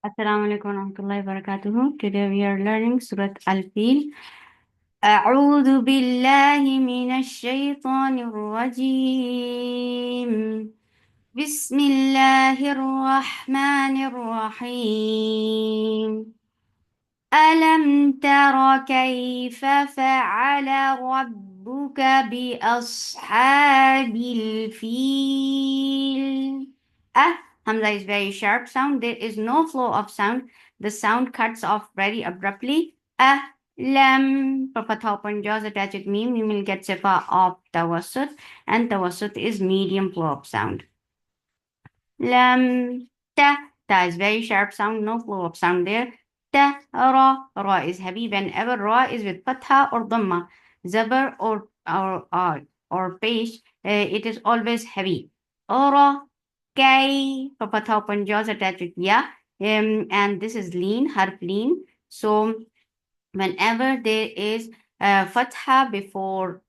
Assalamu alaikum warahmatullahi wabarakatuh. Today we are learning Surah Al-Fil. أعوذ بالله من الشيطان الرجيم. بسم الله الرحمن الرحيم. ألم تر كيف فعل ربك بأصحاب الفيل؟ Hamza is very sharp sound. There is no flow of sound. The sound cuts off very abruptly. Lam. For fatha open jaws attach with meme. You will get sifa of tawassut. And tawassut is medium flow of sound. Lam. Ta. Ta is very sharp sound. No flow of sound there. Ta. Ra. Ra is heavy. Whenever ra is with fatha or dhamma, zabar or pesh, it is always heavy. Ra. Kay. For fatha open jaws attach with ya. And this is lean, harf lean. So whenever there is fatha before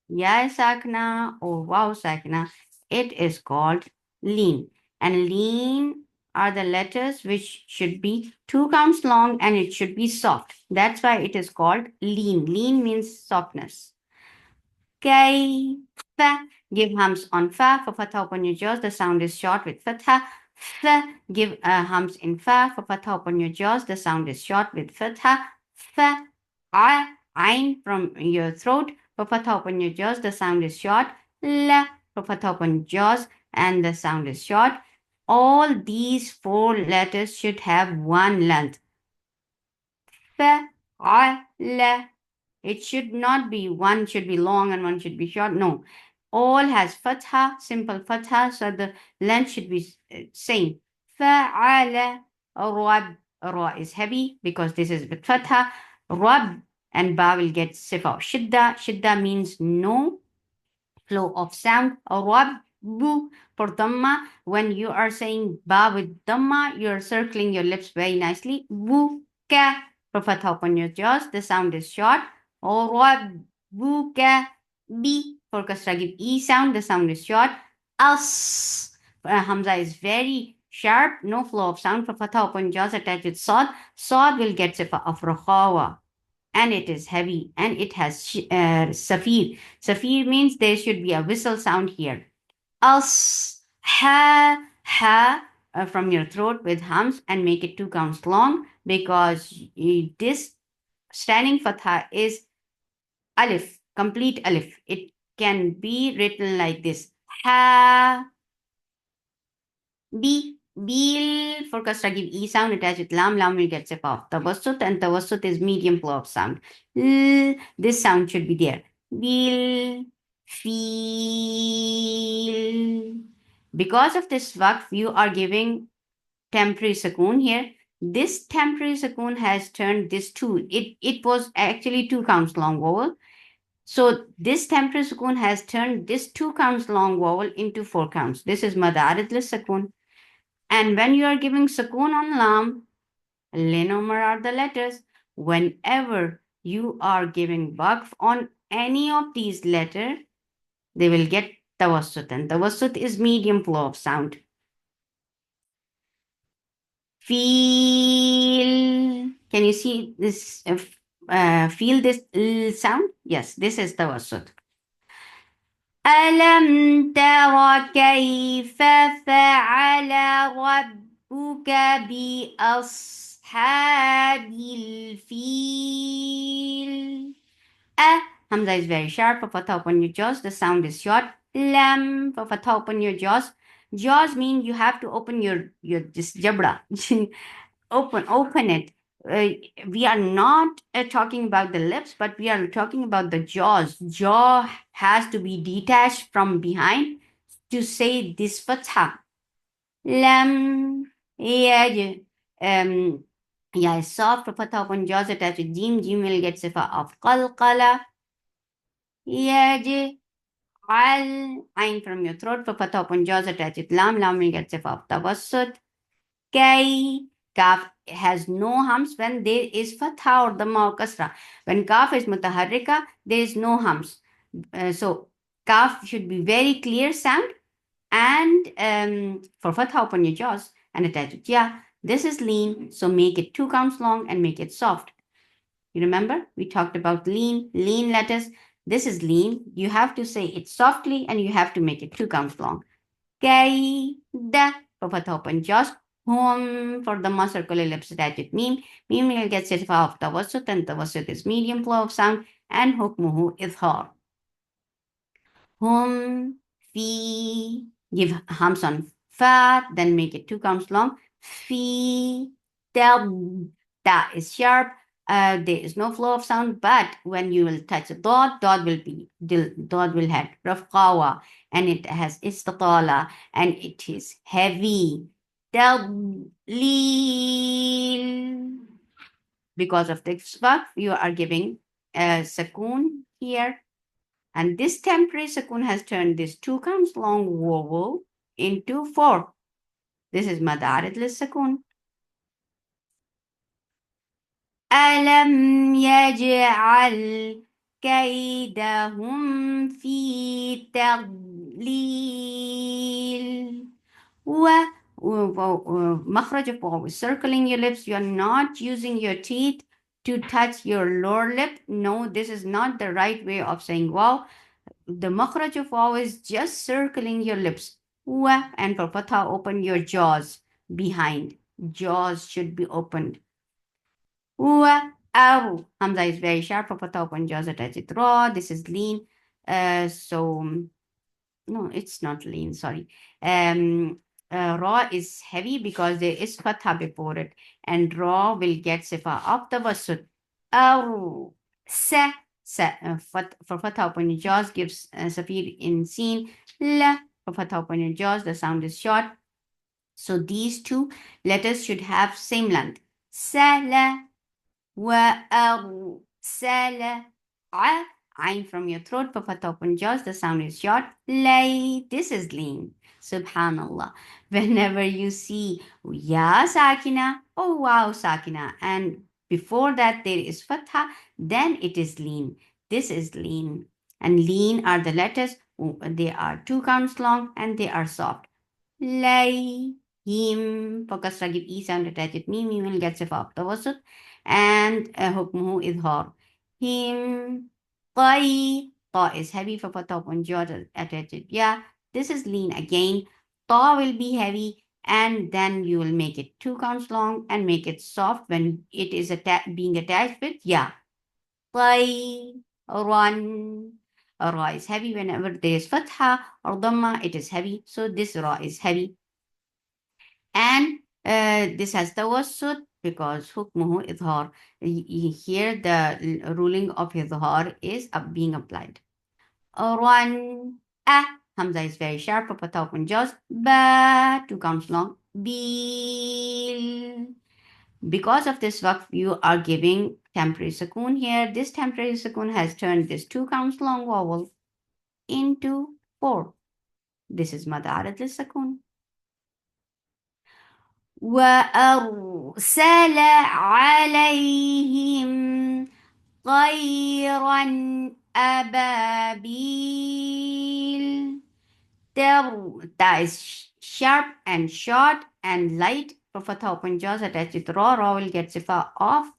ya sakna or waw sakna, it is called lean. And lean are the letters which should be 2 counts long and it should be soft. That's why it is called lean. Lean means softness. Kay, fa, give hums on fa. For fatha open your jaws, the sound is short with fatha. Fa, give hums in fa. For fatha open your jaws, the sound is short with fatha. Fa, ain from your throat. For fatha open your jaws, the sound is short. La, for fatha open jaws, and the sound is short. All these 4 letters should have one length. Fa, la. It should not be one should be long and one should be short. No. All has fatha, simple fatha, so the length should be same. Fa'ala, rab. Ra is heavy because this is with fatha. Rab and ba will get sifa. Shidda. Shidda means no flow of sound. Rabbu for dhamma. When you are saying ba with dhamma, you're circling your lips very nicely. Buka for fatha upon your jaws. The sound is short. Rabbuka bi for kasra give e sound. The sound is short. As hamza is very sharp. No flow of sound for fatha upon jaws attached with sod. Sod will get sifa of rakhawa and it is heavy and it has safir. Safir means there should be a whistle sound here. As, ha, from your throat with hums and make it 2 counts long because this standing fatha is alif, complete alif. It can be written like this. Ha, B, bil for kasra give e sound attached with lam. Lam will get sifa of tawassut and tawassut is medium flow of sound. L, this sound should be there. Bil, feel. Because of this waqf, you are giving temporary sukoon here. This temporary sukoon has turned this two. It was actually 2 counts long vowel. So this temporary sukoon has turned this 2 counts long vowel into 4 counts. This is madarid sukoon. And when you are giving sukoon on lam, linomar are the letters. Whenever you are giving waqf on any of these letters, they will get tawassut. And tawassut is medium flow of sound. Feel. Can you see this? Feel this sound? Yes, this is tawassut. ألم تر كيف فعل ربك بأصحاب الفيل؟ Hamza is very sharp. For fatha open your jaws, the sound is short. Lam for fatha open your jaws. Jaws mean you have to open your this jabra. open it. We are not talking about the lips, but we are talking about the jaws. Jaw has to be detached from behind to say this fatha. Lam, yaj. Yeah, soft fatha upon jaws attached with jim. Jim will get sifa of qalqala. Yaj. Al, ain from your throat for fatha upon jaws attached with lam. Lam will get sifa of tawassut. Kay. Kaf has no hums when there is fatha or dhamma or kasra. When kaf is mutaharrika, there is no hums. So kaf should be very clear sound and for fatha open your jaws and attach it. Yeah, This is lean, so make it 2 counts long and make it soft. You remember? We talked about lean letters. This is lean. You have to say it softly and you have to make it 2 counts long. كيد for fatha open jaws. Hum for the circular lips attached with meme. Meme will get set of tawassut and tawassut is medium flow of sound and hukmuhu idhar. Hum, fi, give hums on fa, then make it 2 counts long. Fi, tel, that is sharp. There is no flow of sound, but when you will touch a dot will have rafqawa, and it has istatala, and it is heavy. Tel, because of this waqf, you are giving a sakoon here. And this temporary sakun has turned this 2 counts long vowel into 4. This is madarat sakun. ألم يجعل كيدهم في تضليل مخرج of waw is circling your lips. You're not using your teeth to touch your lower lip. No, this is not the right way of saying wow. The makhraj of waw is just circling your lips. Wa, and for fatha, open your jaws behind. Jaws should be opened. Wa, aru. Hamza is very sharp. For fatha, open jaws, attach it raw. This is lean. No, it's not lean, sorry. Raw is heavy because there is fatha before it. And raw will get sifa of the wasut. Aru. Sa, for fatha open your jaws gives safir in seen. La, for fatha open your jaws, the sound is short. So these two letters should have same length. Sala, wa, sala, Ain from your throat, for fatha open jaws, the sound is short. Lay, this is lean. Subhanallah. Whenever you see ya sakina, oh wow sakina, and before that there is fatha, then it is lean. This is lean. And lean are the letters, they are 2 counts long and they are soft. Lay, him, for kasra give e sound attached with meme, will get sifa tawasut, and hukmuhu idhar. Him, طي طا is heavy for fatha on jaw attached. Yeah, this is lean again. Ta will be heavy and then you will make it 2 counts long and make it soft when it is being attached with yeah. طي run. Ra is heavy whenever there is fatha or dhamma, it is heavy. So this ra is heavy. And this has tawassut because hukmuhu idhar. Here the ruling of idhar is being applied. Run, hamza is very sharp, fatha open jaws, ba, 2 counts long, bil. Because of this waqf, you are giving temporary sukoon here. This temporary sukoon has turned this 2 counts long vowel into 4. This is madarat al-sukoon. وأرسل عليهم طيرا أبابيل. That is sharp and short and light. For fatha open jaws attached with raw. Raw will get sifa off.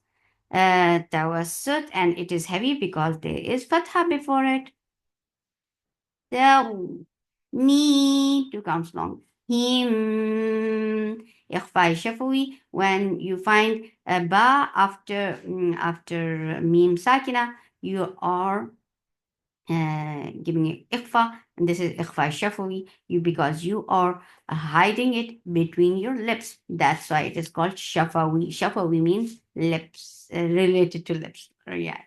Tawassut, and it is heavy because there is fatha before it. Me, 2 counts long. Him, ikhfa shafawi. When you find a ba after mim sakina, you are giving it ikhfa, and this is ikhfa shafawi. Because you are hiding it between your lips. That's why it is called shafawi. Shafawi means lips, related to lips. Yeah.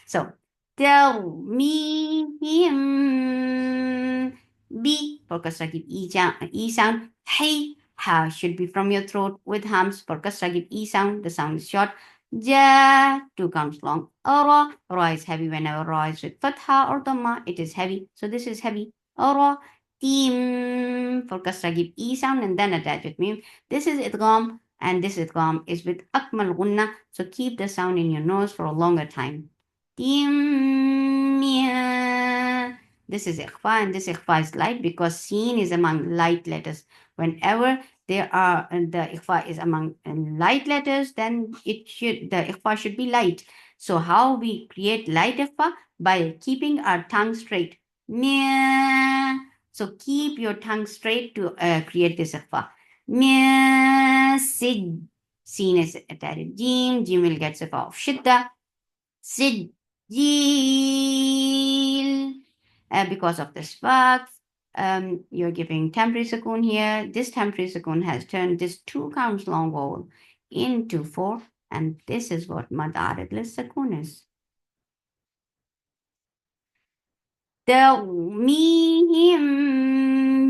So tell me him B for kasra give e sound. Hey, ha should be from your throat with hums. For kasra give e sound, the sound is short. Ja, 2 counts long. Ra, ra is heavy whenever ra is with fatha or dhamma. It is heavy. So this is heavy. Ra, team for kasra give e sound and then attach with meme. This is idgham and this idgham is with akmal gunna. So keep the sound in your nose for a longer time. Timya. This is ikhfa, and this ikhfa is light because seen is among light letters. Whenever there are the ikhfa is among light letters, then the ikhfa should be light. So how we create light ikhfa? By keeping our tongue straight. Mia. So keep your tongue straight to create this ikhfa. Mia sid. Seen is attached. Jim. Jim will get sifa of shidda. Sid. Jil. Because of this fact, you're giving temporary sukoon here. This temporary sukoon has turned this 2 counts long vowel into 4, and this is what mad arid lis sukoon is. ترميهم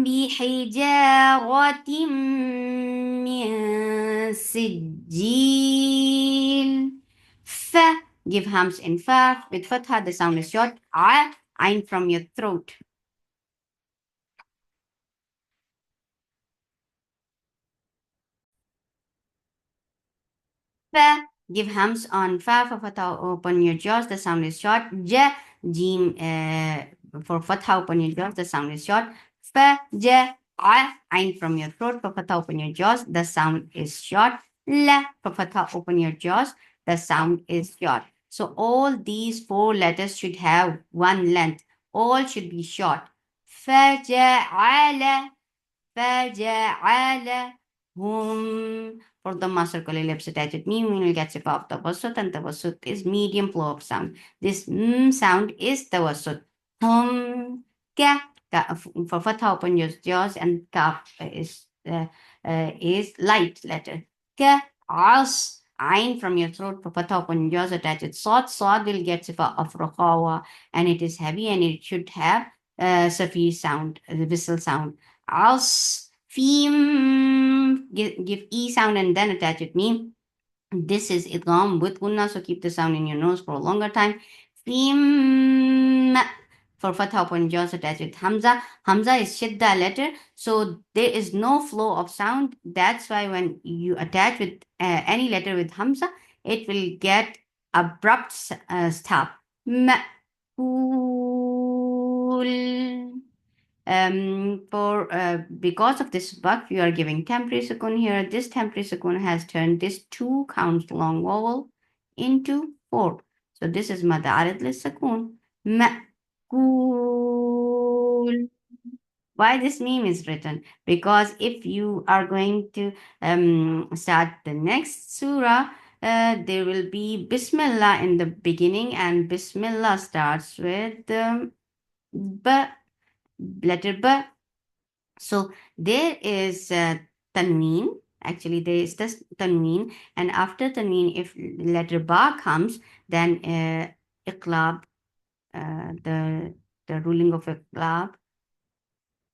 بحجارة من سجيل. ف. Give hams in fa. With fatha, the sound is short. A. Ain from your throat. Fa. Give hams on fa. For fatha, open your jaws. The sound is short. Ja. Jim. For fatha, open your jaws. The sound is short. Fa. Ja. A. Ain from your throat. For fatha, open your jaws. The sound is short. La. For fatha, open your jaws. The sound is short. So all these 4 letters should have one length. All should be short. فجعل فجعلهم. For the circular ellipse attached meme, we will get sifa of tawassut, and tawassut is medium flow of sound. This sound is tawassut. Hum. For fatha, open your jaws, and kaf is light letter. Ka. As. Ain from your throat. For fatha, open your jaws, attached sod. Sod will get sifa of raqawa, and it is heavy, and it should have safi sound, the whistle sound. As. Fim. Give E sound and then attach it me. This is idgham with gunna, so keep the sound in your nose for a longer time. Fim. For fatha, open jaws, attach with hamza. Hamza is shidda letter, so there is no flow of sound. That's why when you attach with any letter with hamza, it will get abrupt stop. Ma'kul. Because of this buck, you are giving temporary sukoon here. This temporary sukoon has turned this 2 counts long vowel into 4. So this is mad arid lis sukoon. Ma'kul. Why this meme is written? Because if you are going to start the next surah, there will be Bismillah in the beginning, and Bismillah starts with B, letter B. So there is tanween. Actually, there is this tanween, and after tanween, if letter ba comes, then iqlab, the ruling of iqlab,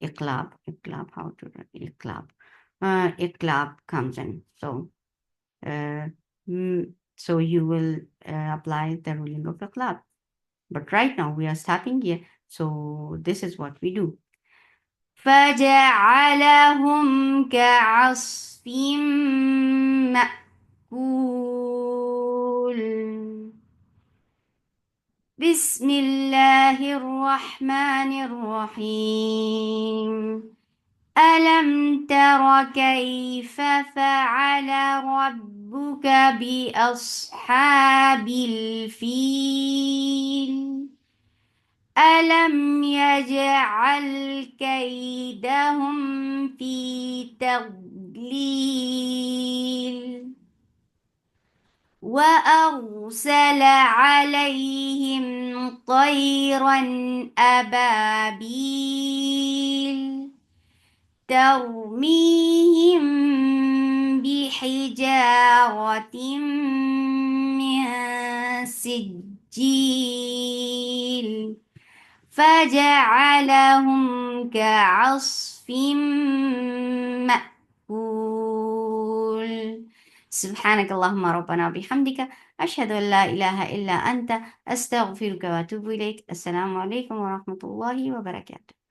how to iqlab comes in. So uh, so you will apply the ruling of iqlab. But right now we are starting here, so this is what we do. فجعلهم كعصف مأكول. بسم الله الرحمن الرحيم. ألم تر كيف فعل ربك بأصحاب الفيل؟ ألم يجعل كيدهم في تضليل وأرسل عليهم طيرا أبابيل ترميهم بحجارة من سجيل فجعلهم كعصف مأكول. سبحانك اللهم ربنا وبحمدك أشهد أن لا إله إلا أنت أستغفرك وأتوب إليك. السلام عليكم ورحمة الله وبركاته.